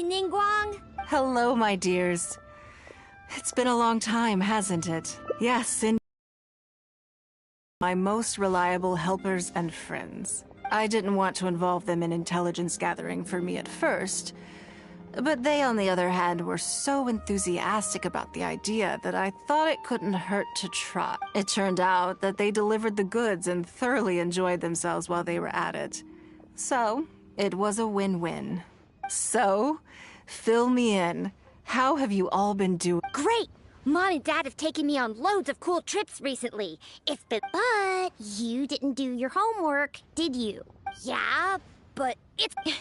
Auntie Ningguang. Hello, my dears. It's been a long time, hasn't it? Yes, my most reliable helpers and friends. I didn't want to involve them in intelligence gathering for me at first, but they, on the other hand, were so enthusiastic about the idea that I thought it couldn't hurt to try. It turned out that they delivered the goods and thoroughly enjoyed themselves while they were at it. So, it was a win-win. So, fill me in. How have you all been doing? Great! Mom and Dad have taken me on loads of cool trips recently. It's been... But you didn't do your homework, did you? Yeah, but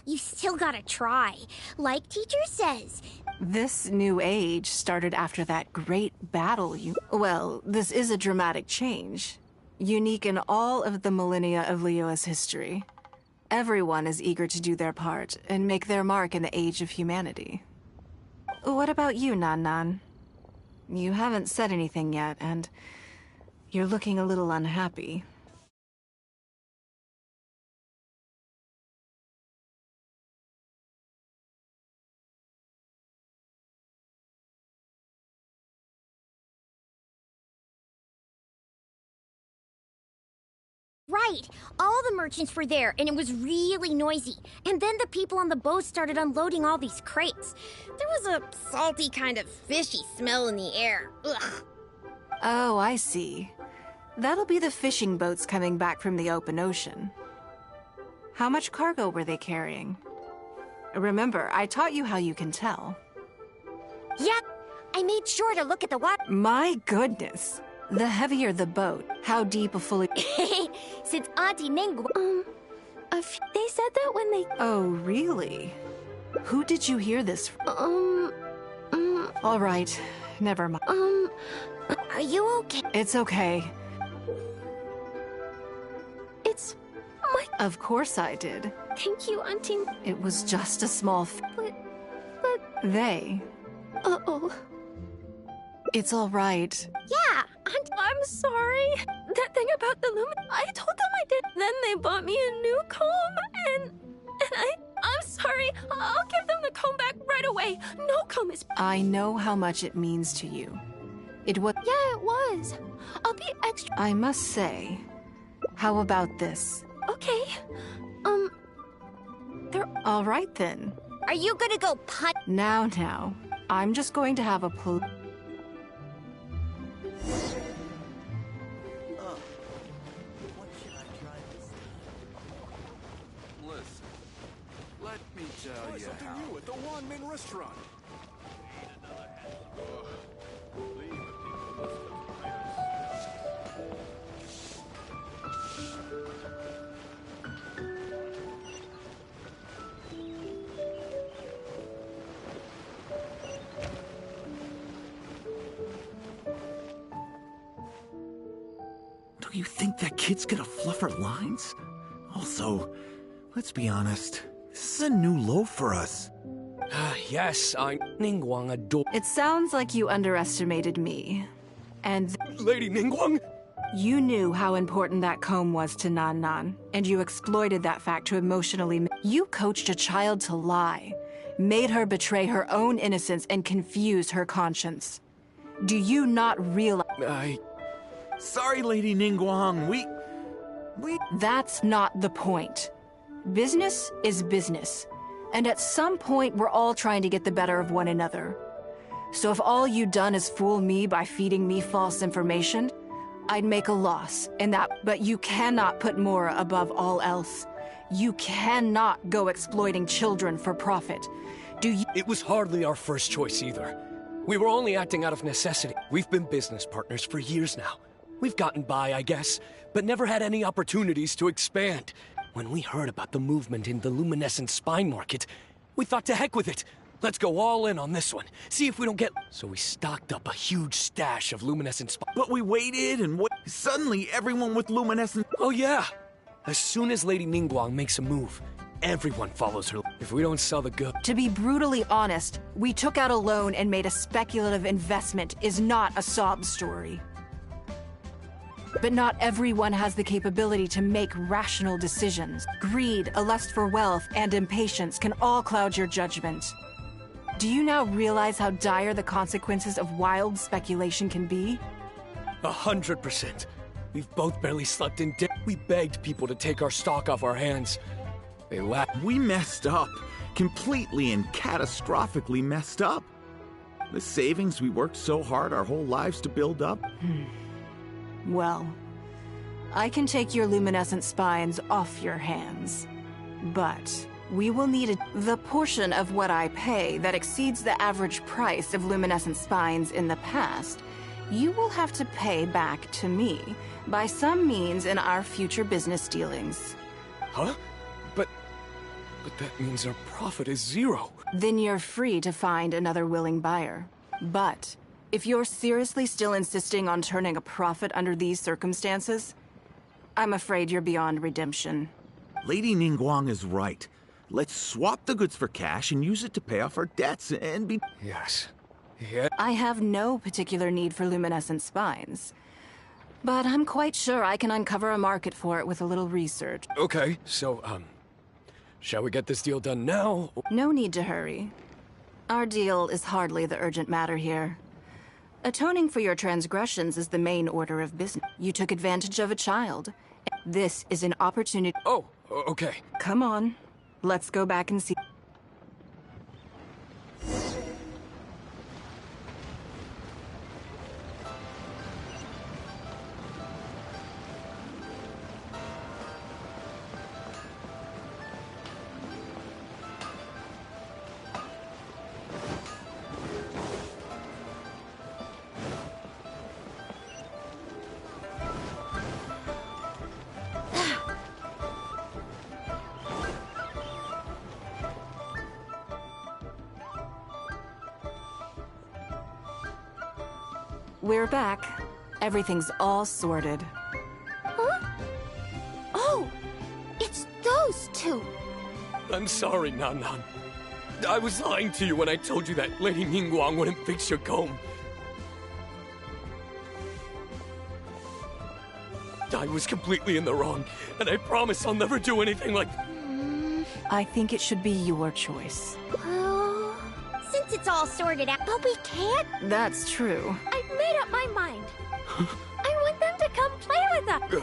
you still gotta try. Like teacher says. This new age started after that great battle Well, this is a dramatic change. Unique in all of the millennia of Liyue's history. Everyone is eager to do their part and make their mark in the age of humanity. What about you, Nan? You haven't said anything yet, and you're looking a little unhappy. Right! All the merchants were there, and it was really noisy. And then the people on the boat started unloading all these crates. There was a salty kind of fishy smell in the air. Ugh. Oh, I see. That'll be the fishing boats coming back from the open ocean. How much cargo were they carrying? Remember, I taught you how you can tell. Yep! I made sure to look at the water. My goodness! The heavier the boat, how deep a fully... Since Auntie Ningguang... they said that when they... Oh, really? Who did you hear this from? All right, never mind. Are you okay? It's okay. It's my... Of course I did. Thank you, Auntie. It was just a small... But... They... Uh-oh. It's all right. Yeah, I'm sorry. That thing about the lumen... I told them I did. Then they bought me a new comb, and I'm sorry. I'll give them the comb back right away. No comb is... I know how much it means to you. It was... Yeah, it was. I'll be extra... I must say, how about this? Okay. They're... All right, then. Are you gonna go punt? Now. I'm just going to have a What should I try this time? Listen, let me tell you how. Something new at the Wanmin restaurant. Do you think that kid's gonna fluff her lines? Also, let's be honest, this is a new loaf for us. Yes, Ningguang adore... It sounds like you underestimated me. And Lady Ningguang? you knew how important that comb was to Nan, and you exploited that fact to emotionally... You coached a child to lie, made her betray her own innocence, and confuse her conscience. Do you not realize... Sorry, Lady Ningguang, we... That's not the point. Business is business. And at some point, we're all trying to get the better of one another. So if all you've done is fool me by feeding me false information, I'd make a loss in that. But you cannot put Mora above all else. You cannot go exploiting children for profit. Do you... It was hardly our first choice either. We were only acting out of necessity. We've been business partners for years now. We've gotten by, I guess, but never had any opportunities to expand. When we heard about the movement in the luminescent spine market, we thought to heck with it. Let's go all in on this one. See if we don't get... So we stocked up a huge stash of luminescent spine... But we waited and suddenly everyone with luminescent... Oh yeah! As soon as Lady Ningguang makes a move, everyone follows her. If we don't sell the goods... To be brutally honest, we took out a loan and made a speculative investment is not a sob story. But not everyone has the capability to make rational decisions. Greed, a lust for wealth, and impatience can all cloud your judgment. Do you now realize how dire the consequences of wild speculation can be? 100%. We've both barely slept in day. We begged people to take our stock off our hands. They laughed. We messed up. Completely and catastrophically messed up. The savings we worked so hard our whole lives to build up. Well, I can take your luminescent spines off your hands. But we will need the portion of what I pay that exceeds the average price of luminescent spines in the past. You will have to pay back to me by some means in our future business dealings. Huh? But that means our profit is 0. Then you're free to find another willing buyer. But if you're seriously still insisting on turning a profit under these circumstances, I'm afraid you're beyond redemption. Lady Ningguang is right. Let's swap the goods for cash and use it to pay off our debts and be... Yes. Yeah. I have no particular need for luminescent spines. But I'm quite sure I can uncover a market for it with a little research. Okay, so, shall we get this deal done now? No need to hurry. Our deal is hardly the urgent matter here. Atoning for your transgressions is the main order of business. You took advantage of a child. This is an opportunity. Oh, okay. Come on. Let's go back and see. We're back. Everything's all sorted. Huh? Oh, it's those two. I'm sorry, Nan Nan. I was lying to you when I told you that Lady Ningguang wouldn't fix your comb. I was completely in the wrong, and I promise I'll never do anything like... I think it should be your choice. Well, Since it's all sorted out, but we can't. That's true. I've made up my mind. I want them to come play with us.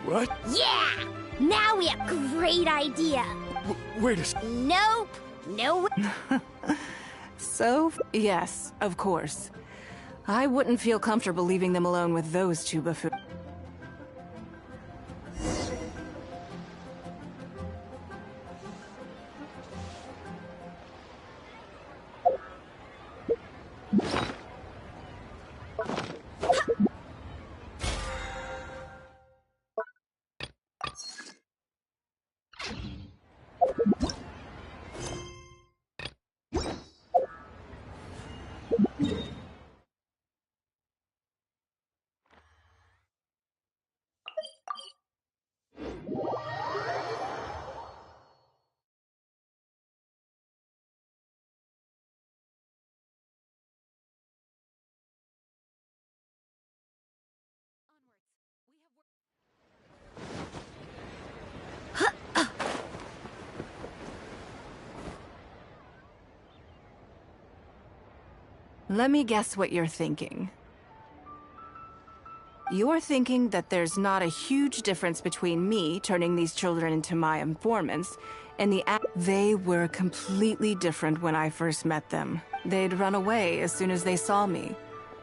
What? yeah! Now we have great idea. Wait a second. Nope. No. So, yes, of course. I wouldn't feel comfortable leaving them alone with those two buffoons. Let me guess what you're thinking. You're thinking that there's not a huge difference between me turning these children into my informants and They were completely different when I first met them. They'd run away as soon as they saw me,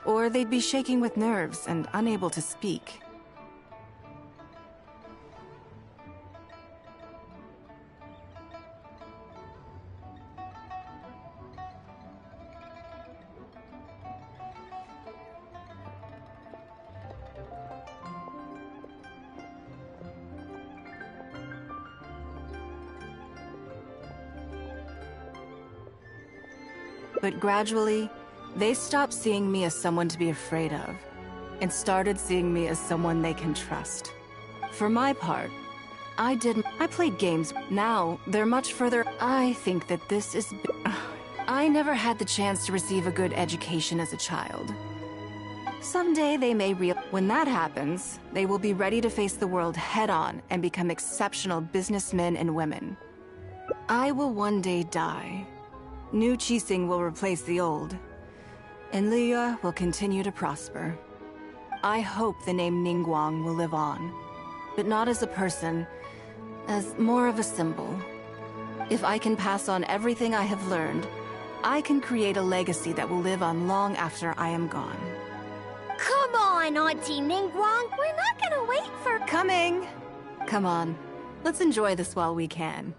or they'd be shaking with nerves and unable to speak. But gradually, they stopped seeing me as someone to be afraid of, and started seeing me as someone they can trust. For my part, I played games. Now, they're much further. I think that this is... I never had the chance to receive a good education as a child. Someday they may When that happens, they will be ready to face the world head-on and become exceptional businessmen and women. I will one day die. New Qixing will replace the old, and Liyue will continue to prosper. I hope the name Ningguang will live on, but not as a person, as more of a symbol. If I can pass on everything I have learned, I can create a legacy that will live on long after I am gone. Come on, Auntie Ningguang. We're not gonna wait for... Coming! Come on, let's enjoy this while we can.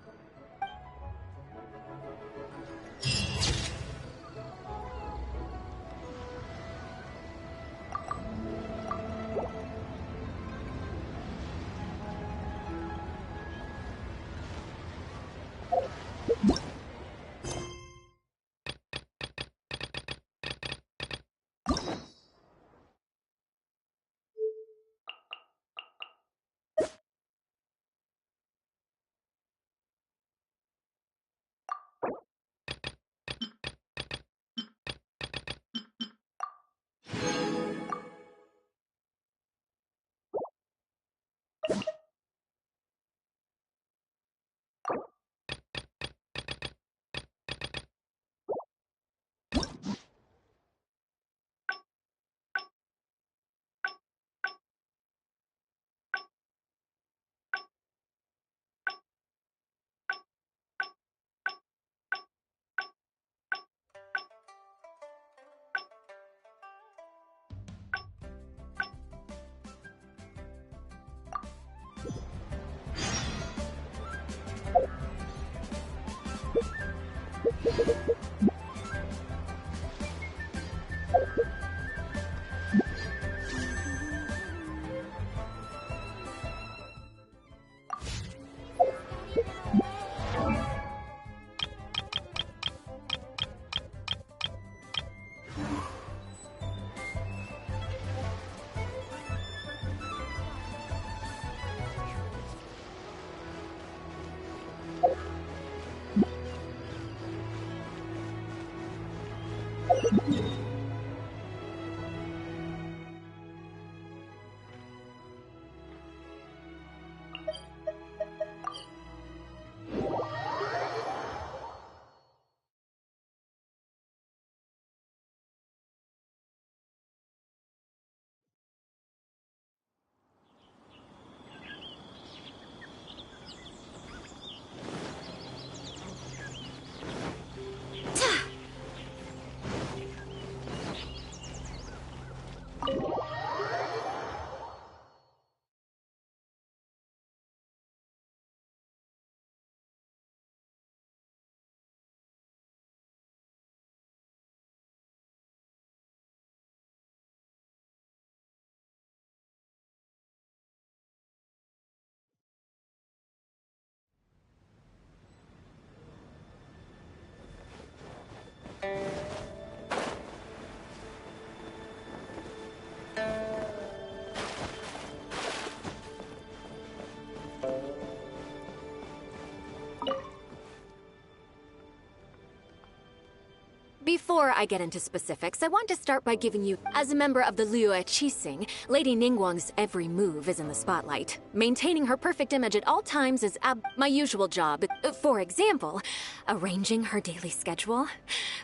Before I get into specifics, I want to start by giving you, as a member of the Liyue Qixing, Lady Ningguang's every move is in the spotlight. Maintaining her perfect image at all times is my usual job. For example, arranging her daily schedule,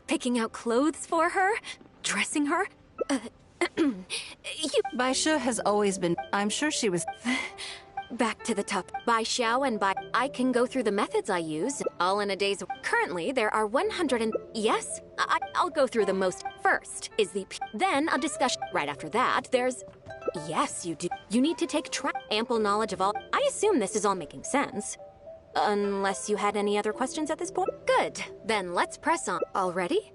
picking out clothes for her, dressing her. Baisha has always been... I'm sure she was... Back to the top. By Xiao and by... I can go through the methods I use, all in a day's... Currently, there are 100 and... Yes, I'll go through the most. First is the... Then a discussion. Right after that, there's... Yes, you do. You need to take ample knowledge of all... I assume this is all making sense. Unless you had any other questions at this point? Good. Then let's press on. Already?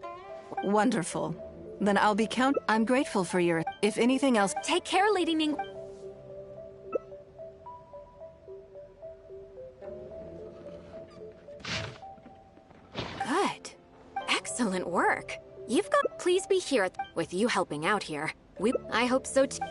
Wonderful. Then I'll be I'm grateful for your... If anything else... Take care, Lady Ning... Good. Excellent work. You've got... Please be here with you helping out here. I hope so too.